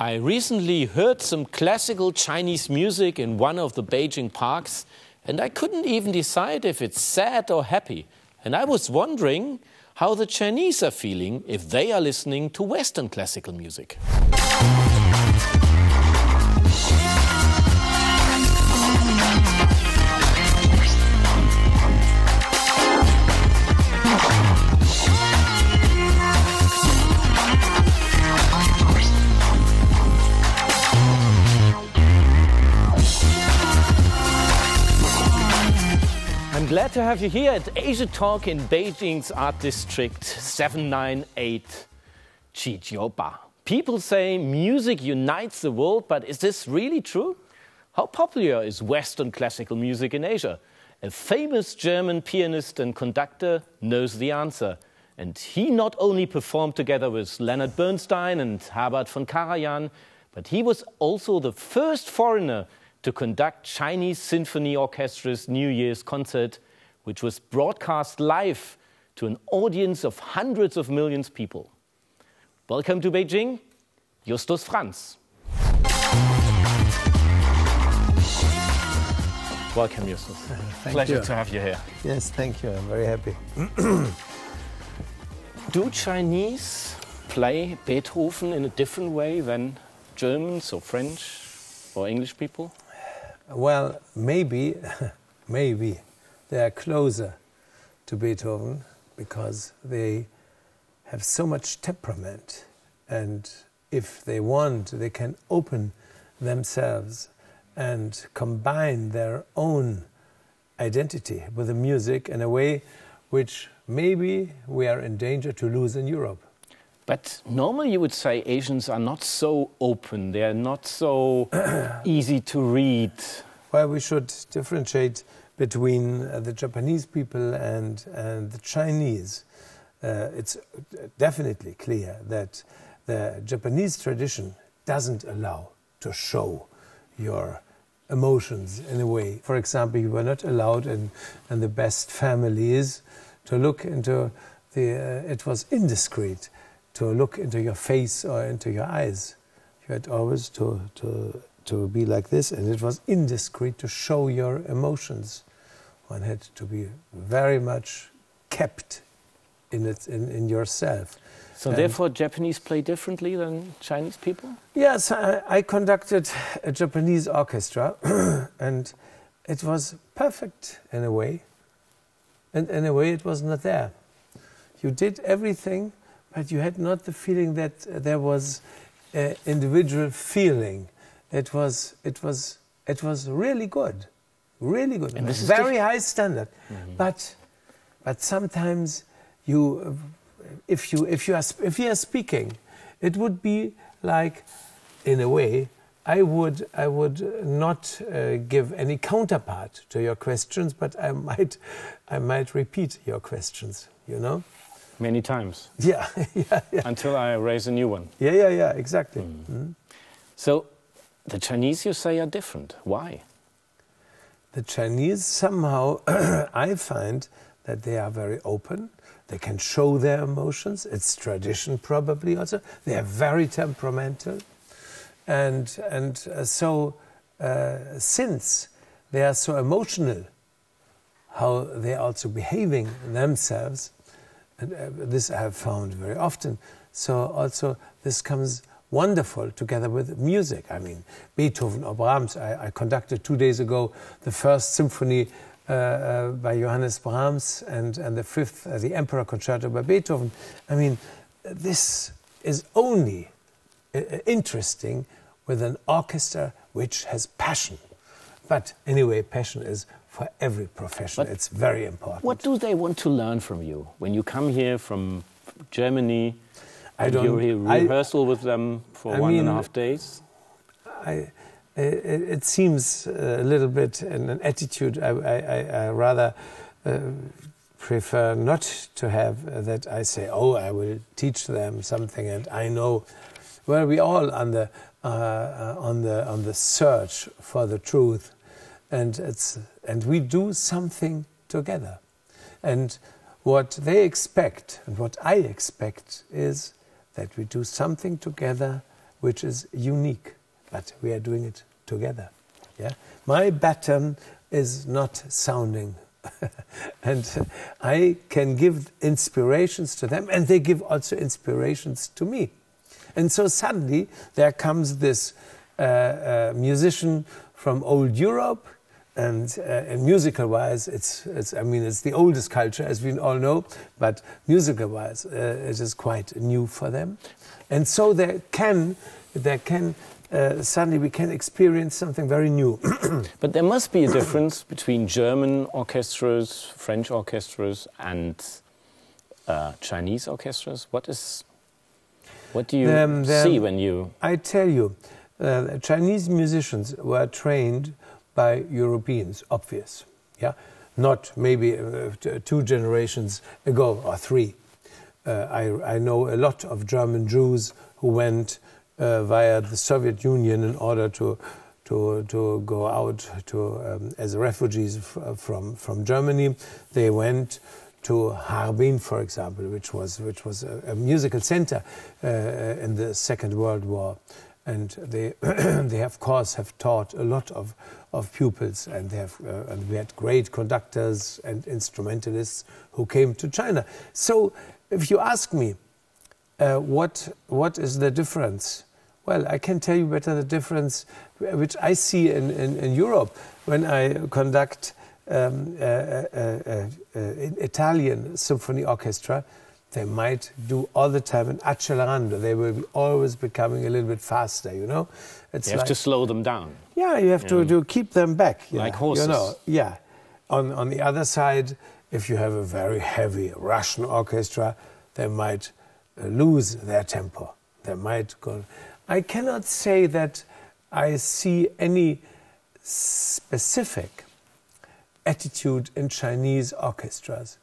I recently heard some classical Chinese music in one of the Beijing parks, and I couldn't even decide if it's sad or happy. And I was wondering how the Chinese are feeling if they are listening to Western classical music. I'm glad to have you here at Asia Talk in Beijing's Art District 798 Qijiuba. People say music unites the world, but is this really true? How popular is Western classical music in Asia? A famous German pianist and conductor knows the answer. And he not only performed together with Leonard Bernstein and Herbert von Karajan, but he was also the first foreigner to conduct Chinese Symphony Orchestra's New Year's concert, which was broadcast live to an audience of hundreds of millions of people. Welcome to Beijing, Justus Frantz. Welcome, Justus. Pleasure to have you here. Yes, thank you. I'm very happy. Do Chinese play Beethoven in a different way than Germans or French or English people? Well, maybe they are closer to Beethoven because they have so much temperament, and if they want, they can open themselves and combine their own identity with the music in a way which maybe we are in danger to lose in Europe. But normally you would say Asians are not so open, they are not so easy to read. Well, we should differentiate between the Japanese people and the Chinese. It's definitely clear that the Japanese tradition doesn't allow to show your emotions in a way. For example, you were not allowed in the best families to look into it was indiscreet to look into your face or into your eyes. You had always to be like this, and it was indiscreet to show your emotions. One had to be very much kept in yourself. So therefore Japanese play differently than Chinese people? Yes, I conducted a Japanese orchestra and it was perfect in a way, and in a way it was not there. You did everything, but you had not the feeling that there was individual feeling. It was really good, really good. And this is very high standard. Mm-hmm. But sometimes if you are speaking, it would be like, in a way, I would not give any counterpart to your questions, but I might repeat your questions. You know. Many times. Yeah. Until I raise a new one. Yeah, exactly. Mm. So, the Chinese, you say, are different. Why? The Chinese, somehow, I find that they are very open. They can show their emotions. It's tradition, probably, also. They are very temperamental. And so, since they are so emotional, how they are also behaving themselves, and this I have found very often. So also this comes wonderful together with music. I mean, Beethoven or Brahms. I conducted 2 days ago the first symphony by Johannes Brahms and the fifth, the Emperor Concerto by Beethoven. I mean, this is only interesting with an orchestra which has passion. But anyway, passion is for every profession. But it's very important. What do they want to learn from you when you come here from Germany? You rehearsal with them for 1.5 days? It seems a little bit an attitude I rather prefer not to have, that I say, oh, I will teach them something and I know. Well, we all on the search for the truth. And we do something together. And what they expect and what I expect is that we do something together which is unique, but we are doing it together. Yeah, my baton is not sounding, and I can give inspirations to them, and they give also inspirations to me. And so suddenly there comes this musician from old Europe, and musical-wise, it's the oldest culture, as we all know, but musical-wise, it is quite new for them. And so suddenly we can experience something very new. But there must be a difference between German orchestras, French orchestras, and Chinese orchestras. What do you see when you... I tell you, Chinese musicians were trained by Europeans, obvious. Yeah, not maybe 2 generations ago or 3. I know a lot of German Jews who went via the Soviet Union in order to go out as refugees from Germany. They went to Harbin, for example, which was a musical center in the Second World War, and they of course have taught a lot of pupils, and and we had great conductors and instrumentalists who came to China. So, if you ask me, what is the difference? Well, I can tell you better the difference which I see in Europe when I conduct Italian symphony orchestra. They might do all the time an accelerando. They will be always becoming a little bit faster, you know. You have to slow them down. Yeah, you have to keep them back. Like horses. You know, yeah. On the other side, if you have a very heavy Russian orchestra, they might lose their tempo. They might go... I cannot say that I see any specific attitude in Chinese orchestras.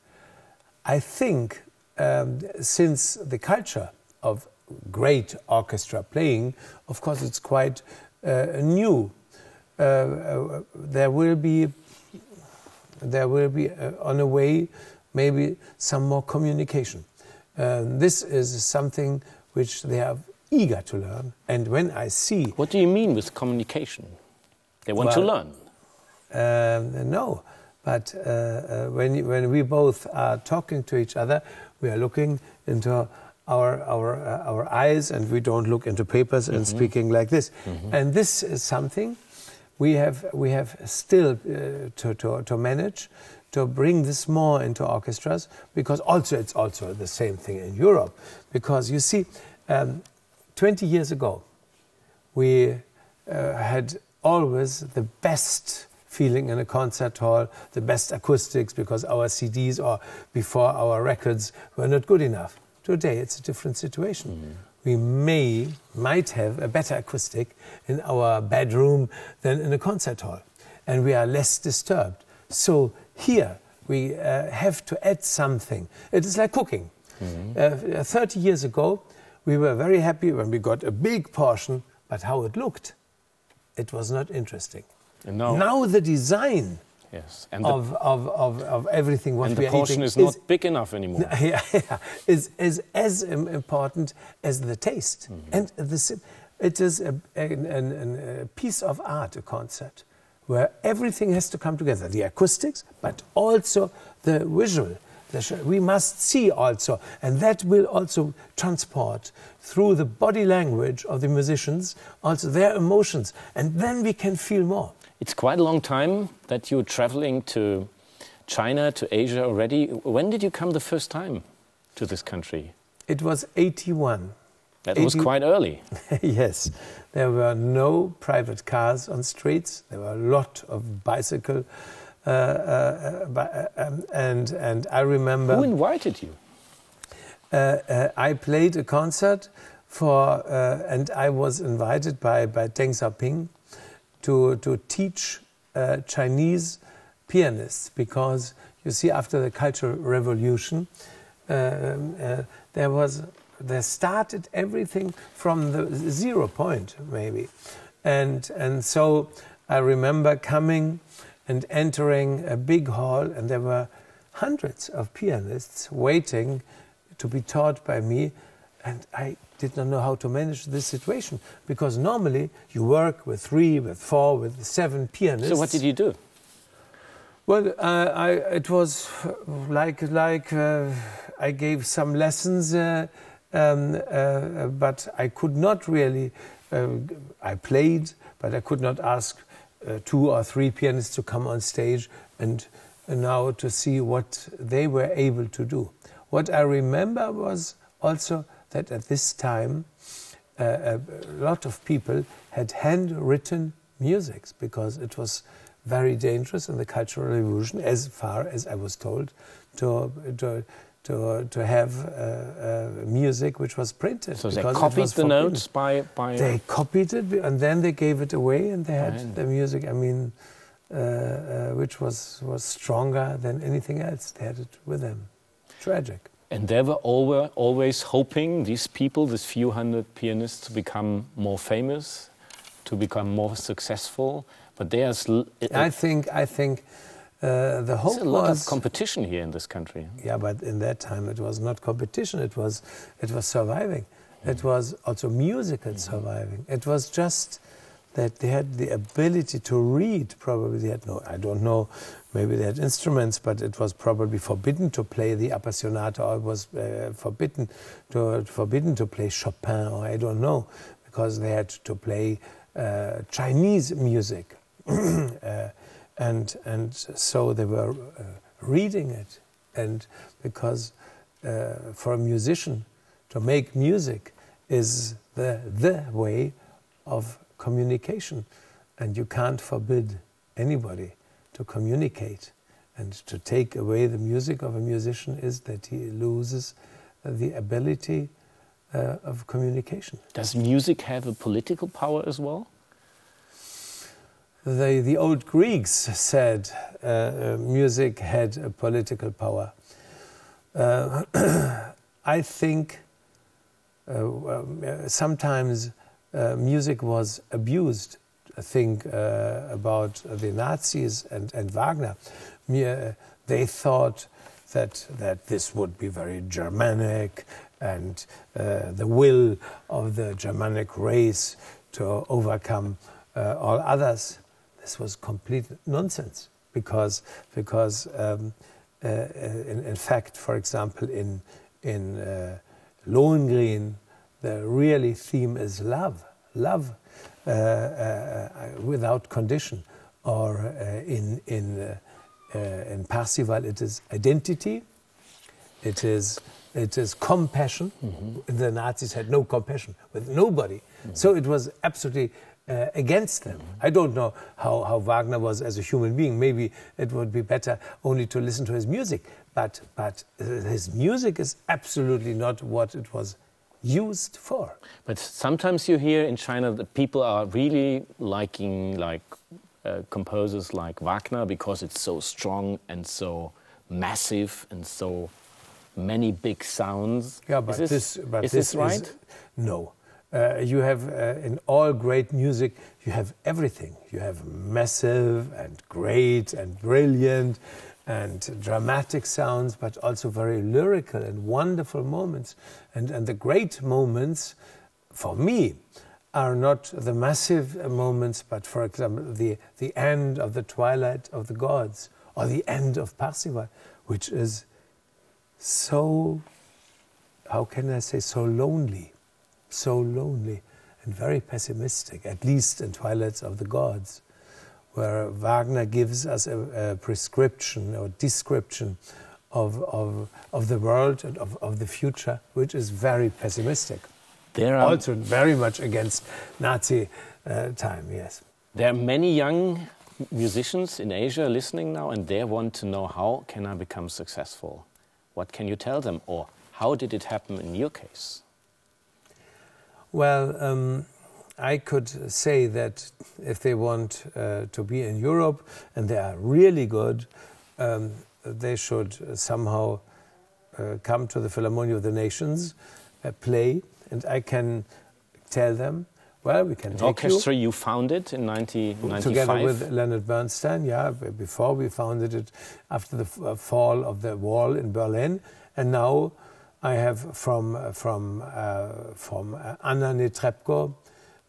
I think since the culture of great orchestra playing, of course, it's quite new. There will be on a way maybe some more communication. This is something which they are eager to learn. And when I see... What do you mean with communication? They want to learn. No, but when we both are talking to each other, we are looking into our eyes, and we don't look into papers and speaking like this. And this is something we have still to manage, to bring this more into orchestras, because it's also the same thing in Europe. Because you see, 20 years ago, we had always the best feeling in a concert hall, the best acoustics, because our CDs or before our records were not good enough. Today it's a different situation. We might have a better acoustic in our bedroom than in a concert hall, and we are less disturbed. So here we have to add something. It is like cooking. 30 years ago, we were very happy when we got a big portion, but how it looked, it was not interesting. And now the design of everything what we are eating... And the portion is not big enough anymore. is as important as the taste. And it is a piece of art, a concert, where everything has to come together. The acoustics, but also the visual. We must see also, and that will also transport through the body language of the musicians, also their emotions, and then we can feel more. It's quite a long time that you're traveling to China, to Asia already. When did you come the first time to this country? It was 81. That was quite early. Yes. There were no private cars on streets. There were a lot of bicycles. And I remember... Who invited you? I played a concert and I was invited by Deng Xiaoping to teach Chinese pianists, because you see, after the Cultural Revolution, there started everything from the 0 point, maybe, and so I remember coming and entering a big hall, and there were hundreds of pianists waiting to be taught by me, And I did not know how to manage this situation, because normally you work with 3, with 4, with 7 pianists. So what did you do? Well, it was like I gave some lessons, but I could not really. I played, but I could not ask 2 or 3 pianists to come on stage and now to see what they were able to do. What I remember was also that at this time a lot of people had handwritten music, because it was very dangerous in the Cultural Revolution, as far as I was told, to have music which was printed. So they copied the notes by... They copied it, and then they gave it away, and they had the music, I mean, which was stronger than anything else. They had it with them. Tragic. And they were always hoping, these people, these few hundred pianists, to become more famous, to become more successful. But there's... I think the hope was... There's a lot of competition here in this country. Yeah, but in that time it was not competition, it was surviving. It was also musical surviving. It was just that they had the ability to read. Probably they had I don't know, maybe they had instruments, but it was probably forbidden to play the Appassionata, or it was forbidden to play Chopin, or I don't know, because they had to play Chinese music. And so they were reading it. And because for a musician to make music is the way of communication, and you can't forbid anybody to communicate. And to take away the music of a musician is that he loses the ability of communication. Does music have a political power as well? The old Greeks said music had a political power. I think sometimes music was abused. Think about the Nazis and Wagner. They thought that this would be very Germanic, and the will of the Germanic race to overcome all others. This was complete nonsense, because in fact, for example, in Lohengrin, the really theme is love without condition, or in Parsival it is identity, it is compassion. Mm-hmm. The Nazis had no compassion with nobody, so it was absolutely against them. I don't know how Wagner was as a human being. Maybe it would be better only to listen to his music, but his music is absolutely not what it was used for. But sometimes you hear in China that people are really liking composers like Wagner because it's so strong and so massive and so many big sounds. Yeah, but is this right? No. You have, in all great music, you have everything. You have massive and great and brilliant and dramatic sounds, but also very lyrical and wonderful moments. And the great moments, for me, are not the massive moments, but, for example, the end of the Twilight of the Gods, or the end of Parsival, which is so, how can I say, so lonely and very pessimistic, at least in Twilights of the Gods, where Wagner gives us a prescription or description of the world and of the future, which is very pessimistic. Also very much against Nazi time, yes. There are many young musicians in Asia listening now, and they want to know, how can I become successful? What can you tell them, or how did it happen in your case? Well, I could say that if they want to be in Europe and they are really good, they should somehow come to the Philharmonie of the Nations, play, and I can tell them, well, we can take orchestra you founded in 1995? Together with Leonard Bernstein, yeah. Before we founded it after the fall of the wall in Berlin, and now I have from Anna Netrebko,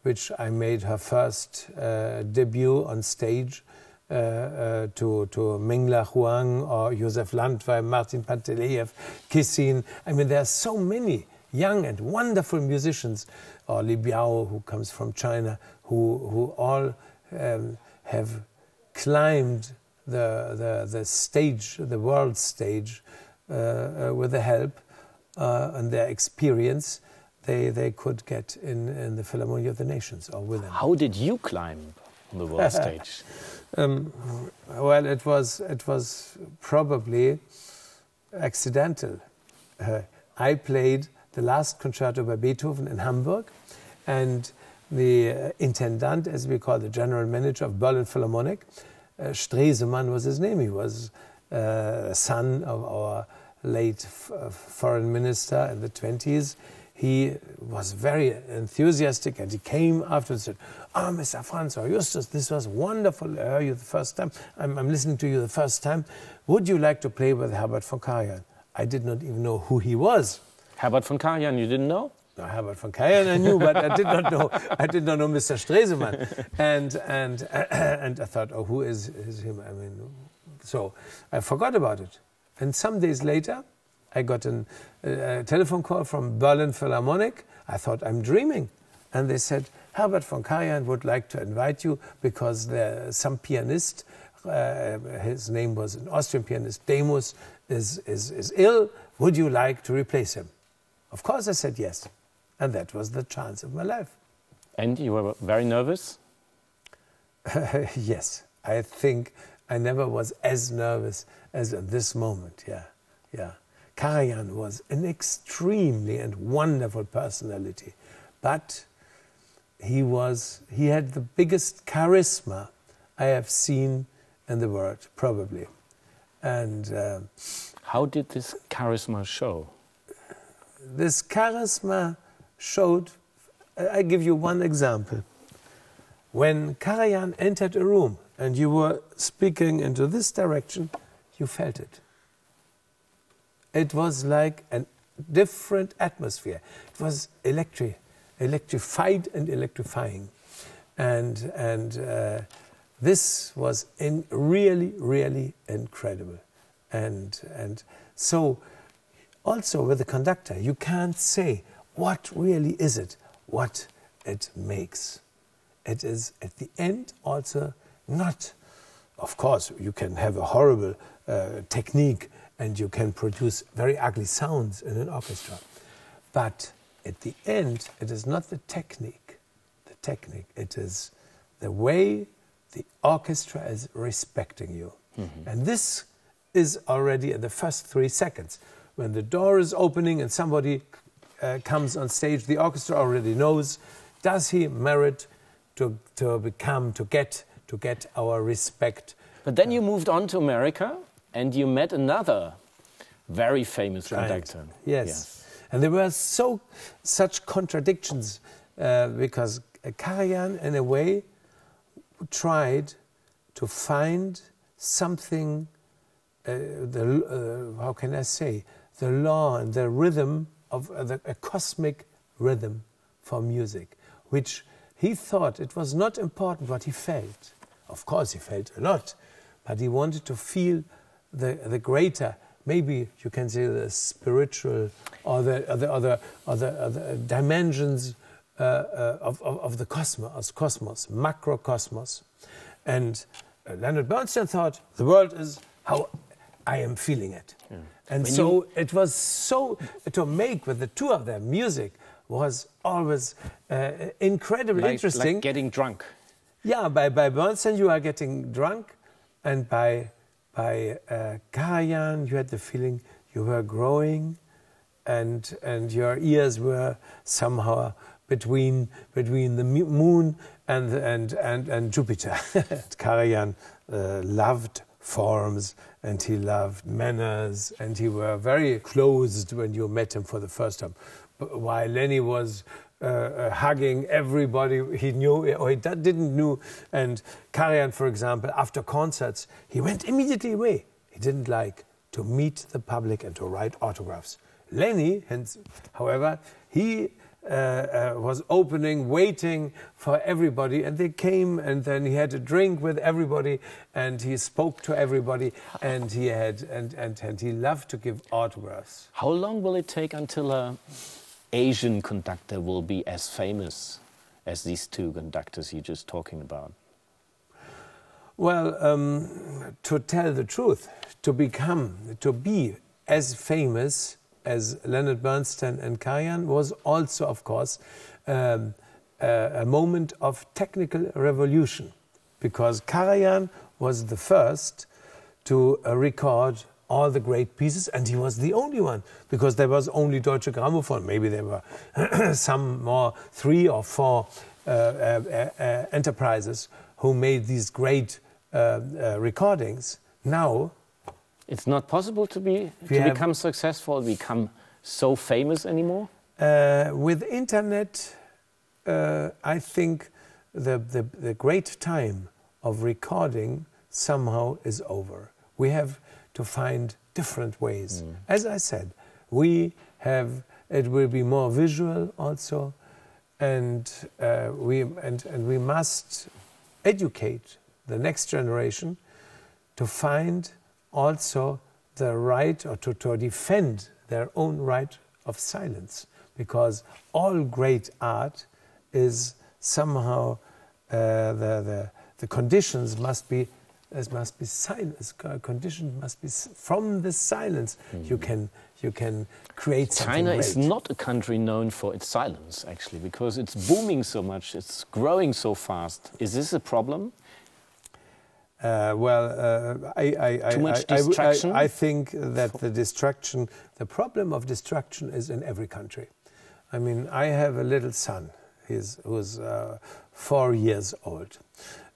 which I made her first debut on stage, to Mengla Huang or Josef Landwehr, Martin Panteleev, Kissin. I mean, there are so many young and wonderful musicians, or Li Biao, who comes from China, who all have climbed the stage, the world stage, with the help and their experience. They could get in the Philharmonia of the Nations or with them. How did you climb on the world stage? Well, it was probably accidental. I played the last concerto by Beethoven in Hamburg, and the intendant, as we call the general manager of Berlin Philharmonic, Stresemann was his name. He was son of our late foreign minister in the 20s. He was very enthusiastic, and he came after and said, "Oh, Mr. Frantz or Justus, this was wonderful. I heard you the first time. I'm listening to you the first time. Would you like to play with Herbert von Karajan?" I did not even know who he was. Herbert von Karajan, you didn't know? No, Herbert von Karajan I knew, but I did not know. I did not know Mr. Stresemann. And I thought, oh, who is him? I mean, so I forgot about it. And some days later, I got a telephone call from Berlin Philharmonic. I thought, I'm dreaming. And they said, Herbert von Karajan would like to invite you because some pianist, his name was an Austrian pianist, Demus, is ill. Would you like to replace him? Of course, I said yes. And that was the chance of my life. And you were very nervous? Yes. I think I never was as nervous as at this moment, yeah. Karajan was an extremely and wonderful personality, but he had the biggest charisma I have seen in the world, probably. And how did this charisma show? This charisma showed, I give you one example. When Karajan entered a room and you were speaking into this direction, you felt it. It was like a different atmosphere. It was electrified and electrifying. And this was really, really incredible. And so, also with the conductor, you can't say what really is it, what it makes. It is at the end also not, of course, you can have a horrible technique and you can produce very ugly sounds in an orchestra. But at the end, it is not the technique, it is the way the orchestra is respecting you. Mm-hmm. And this is already in the first 3 seconds. When the door is opening and somebody comes on stage, the orchestra already knows, does he merit to get our respect? But then you moved on to America and you met another very famous conductor. Yes. And there were such contradictions because Karajan, in a way, tried to find something, how can I say, the law and the rhythm of a cosmic rhythm for music, which he thought it was not important what he felt. Of course, he felt a lot, but he wanted to feel the greater, maybe you can say the spiritual or the dimensions of the cosmos, macrocosmos. And Leonard Bernstein thought the world is how I am feeling it. Yeah. And it was so, to make with the two of them music was always incredibly interesting. Like getting drunk. Yeah, by Bernstein you are getting drunk, and by Karajan you had the feeling you were growing, and your ears were somehow between the moon and Jupiter. Karajan loved forms, and he loved manners, and he were very closed when you met him for the first time. But while Lenny was hugging everybody he knew or he didn't know, and Karajan, for example, after concerts, he went immediately away. He didn't like to meet the public and to write autographs. Lenny, however, he was opening, waiting for everybody, and they came, and then he had a drink with everybody, and he spoke to everybody, and he had and he loved to give autographs. How long will it take until an Asian conductor will be as famous as these two conductors you're just talking about? Well, to tell the truth, to be as famous as Leonard Bernstein and Karajan was also, of course, a moment of technical revolution, because Karajan was the first to record all the great pieces, and he was the only one, because there was only Deutsche Grammophon. Maybe there were some more, 3 or 4 enterprises who made these great recordings. Now, it's not possible to become successful, become so famous anymore? With internet, I think the great time of recording somehow is over. We have to find different ways. As I said, it will be more visual also, and we must educate the next generation to find also the right, or to defend their own right of silence, because all great art is somehow the conditions must be silence. Conditions must be from the silence. You can create something China great. is not a country known for its silence, actually, because it's booming so much, it's growing so fast. Is this a problem? Too much distraction? I think that the problem of distraction is in every country. I mean, I have a little son who's 4 years old.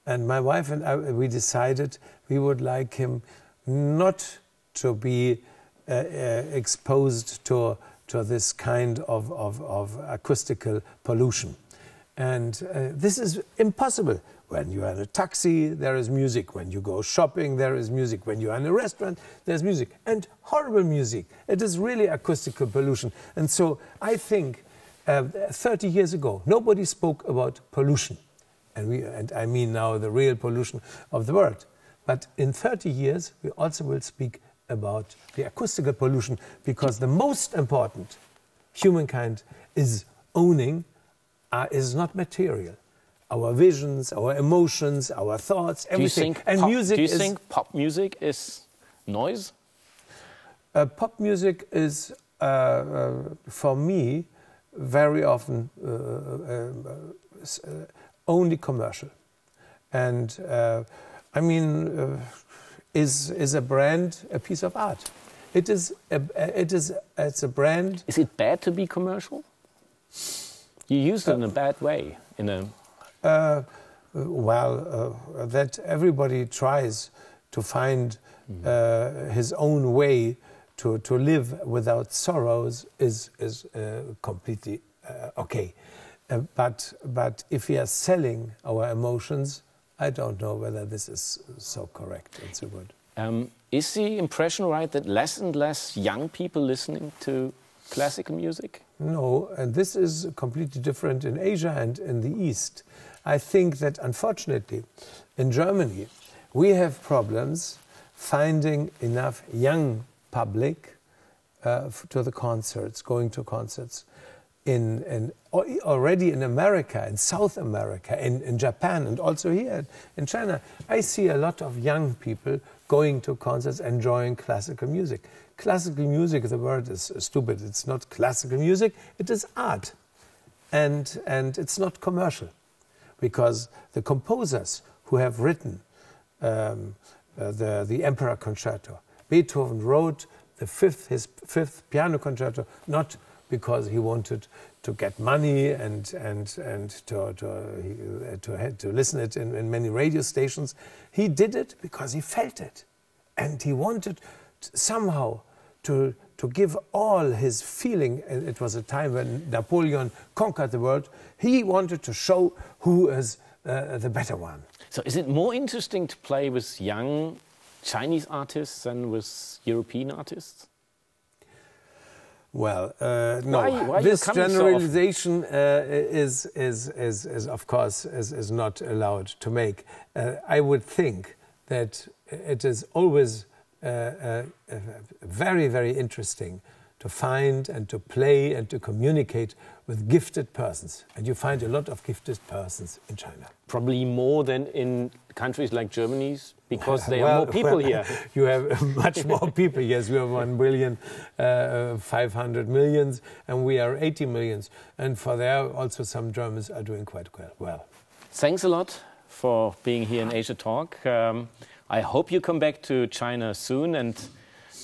And my wife and I, we decided we would like him not to be exposed to this kind of acoustical pollution. And this is impossible. When you are in a taxi, there is music. When you go shopping, there is music. When you are in a restaurant, there's music. And horrible music. It is really acoustical pollution. And so I think 30 years ago, nobody spoke about pollution. And I mean now the real pollution of the world. But in 30 years, we also will speak about the acoustical pollution, because the most important humankind is owning is not material. Our visions, our emotions, our thoughts, everything. Do you think pop music is noise? Pop music is, for me, very often only commercial. And I mean, is a brand a piece of art? It's a brand. Is it bad to be commercial? You use it in a bad way, that everybody tries to find his own way to live without sorrows is completely okay. But if we are selling our emotions, I don't know whether this is so correct and so good. Is the impression right that less and less young people listening to classical music? No, and this is completely different in Asia and in the East. I think that, unfortunately, in Germany, we have problems finding enough young public to the concerts, going to concerts. Already in America, in South America, in Japan, and also here in China, I see a lot of young people going to concerts, enjoying classical music. Classical music, the word is stupid. It's not classical music, it is art. And it's not commercial. Because the composers who have written the Emperor Concerto, Beethoven wrote his fifth piano concerto, not because he wanted to get money and to listen it in many radio stations. He did it because he felt it. And he wanted somehow to give all his feeling. It was a time when Napoleon conquered the world. He wanted to show who is the better one. So is it more interesting to play with young Chinese artists than with European artists? Well, no. Why this you coming generalization is of course is not allowed to make. I would think that it is always very, very interesting to find and to play and to communicate with gifted persons. And you find a lot of gifted persons in China. Probably more than in countries like Germany's, because there are more people here. You have much more people. Yes, we have 1,500,000,000, and we are 80 million. And for there, also some Germans are doing quite well. Thanks a lot for being here in Asia Talk. I hope you come back to China soon and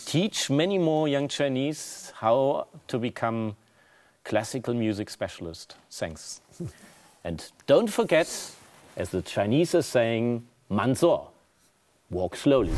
teach many more young Chinese how to become classical music specialist. Thanks. And don't forget, as the Chinese are saying, 慢走, walk slowly.